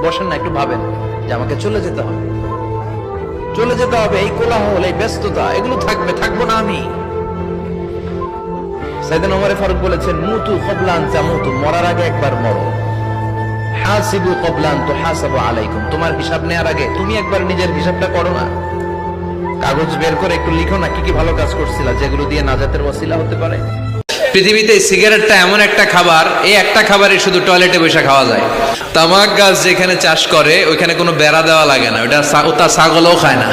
বসেন না, একটু ভাবেন যে আমাকে চলে যেতে হবে, চলে যেতে হবে। এই কোলাহল, এই ব্যস্ততা, এগুলো থাকবো না আমি। সাইয়েদনা ওমর ফারুক বলেছেন, মুতু ক্বাবলা আন তামুতু, মরার আগে একবার মরো। হাসিবু ক্বাবলা আন তুহাসাবু আলাইকুম, তোমার হিসাব নেওয়ার আগে তুমি একবার নিজের হিসাবটা করো না। কাগজ বের করে একটু লিখো না কি কি ভালো কাজ করছিলা, যেগুলো দিয়ে নাজাতের ওসিলা হতে পারে। পৃথিবীতে সিগারেটটা এমন একটা খাবার, এই একটা খাবারই শুধু টয়লেটে বসে খাওয়া যায়। তামাক গাছ যেখানে চাষ করে ওইখানে কোনো বেড়া দেওয়া লাগে না, ওটা ছাগলও খায় না।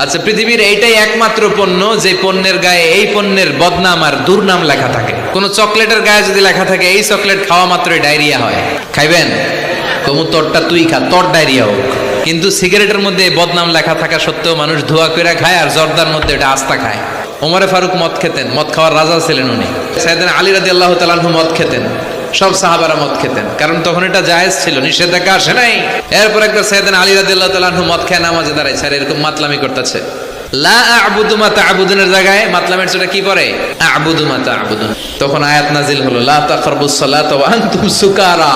আচ্ছা, পৃথিবীর এইটাই একমাত্র পণ্য যে পণ্যের গায়ে এই পণ্যের বদনাম আর দুর্নাম লেখা থাকে। কোন চকলেটের গায়ে যদি লেখা থাকে এই চকলেট খাওয়া মাত্রই ডায়রিয়া হয়, খাইবেন? কমু তোরটা তুই খা, তোর ডায়রিয়া হোক। কিন্তু সিগারেটের মধ্যে বদনাম লেখা থাকা সত্ত্বেও মানুষ ধোয়া করে খায়, আর জর্দার মধ্যে এটা আস্তা খায়। ওমরে ফারুক মদ খেতেন, মদ খাওয়ার রাজা ছিলেন উনি। সাইয়েদনা আলী রাদিয়াল্লাহু তাআলা আনহু মদ খেতেন, সব সাহাবারা মদ খেতেন, কারণ তখন এটা জায়েজ ছিল, নিষেধাজ্ঞা আসে নাই। এরপর একবার সাইয়েদনা আলী রাদিয়াল্লাহু তাআলা আনহু মদ খেয়ে নামাজে দাঁড়াইছে, আর এরকম মাতলামি করতেছে। লা আ'বুদু মা তা'বুদুনের জায়গায় মাতলামের ছোটা কি পড়ে? আ'বুদু মা তা'বুদুন। তখন আয়াত নাজিল হলো, লা তাকরাবুস সালাতা ওয়া আনতুম সুকারা,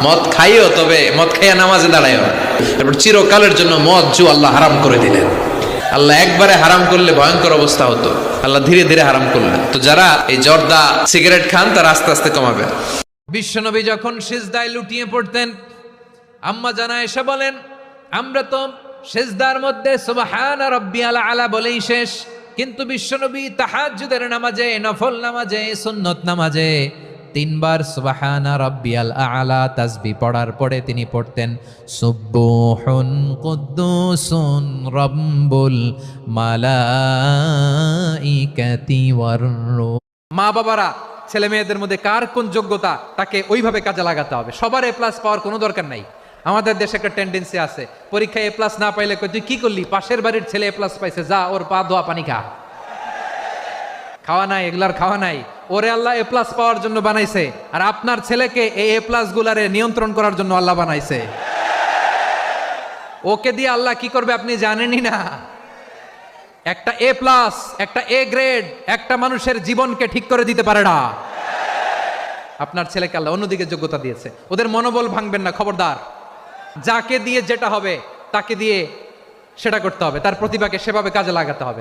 মদ খাইও তবে মদ খাইয়া নামাজে দাঁড়াইও। তারপর চিরকালের জন্য মদ জু আল্লাহ হারাম করে দিলেন। আল্লাহ একবারে হারাম করলে ভয়ঙ্কর অবস্থা হতো, আল্লাহ ধীরে ধীরে হারাম করলেন। তো যারা এই জর্দা সিগারেট খান তারা আস্তে আস্তে কমাবে। বিশ্বনবী যখন সিজদায় লুটিয়ে পড়তেন, আম্মা জানা এসে বলেন, আমরা তো সিজদার মধ্যে সুবহানা রাব্বিয়াল আলা বলেই শেষ, কিন্তু বিশ্বনবী তাহাজ্জুদের নামাজে, নফল নামাজে, সুন্নত নামাজে 3 বার সুবহানা রাব্বিয়াল আলা তাসবিহ পড়ার পরে তিনি পড়তেন সুবহুন কুদ্দুসুন রাব্বুল মালাইকাতি ওয়ার রূহ। মা বাবারা ছেলে মেয়েদের মধ্যে কার কোন যোগ্যতা তাকে ওইভাবে কাজে লাগাতে হবে। সবার এ প্লাস পাওয়ার কোনো দরকার নাই। আমাদের দেশে একটা টেন্ডেন্সি আছে, পরীক্ষায় এ প্লাস না পাইলে তুই কি করলি, পাশের বাড়ির ছেলে এ প্লাস পাইছে, যা ওর পা ধোয়া পানি খা। খাওয়া নাই, এগুলার খাওয়া নাই। ওরে আল্লাহ এ প্লাস পাওয়ার জন্য বানাইছে, আর আপনার ছেলেকে এই এ প্লাস গুলারে নিয়ন্ত্রণ করার জন্য আল্লাহ বানাইছে। ওকে দিয়ে আল্লাহ কি করবে আপনি জানেনই না। একটা এ প্লাস, একটা এ গ্রেড একটা মানুষের জীবনকে ঠিক করে দিতে পারে না। আপনার ছেলেকে আল্লাহ অন্যদিকে যোগ্যতা দিয়েছে, ওদের মনোবল ভাঙবেন না, খবরদার। যাকে দিয়ে যেটা হবে তাকে দিয়ে সেটা করতে হবে, তার প্রতিভাকে সেভাবে কাজে লাগাতে হবে।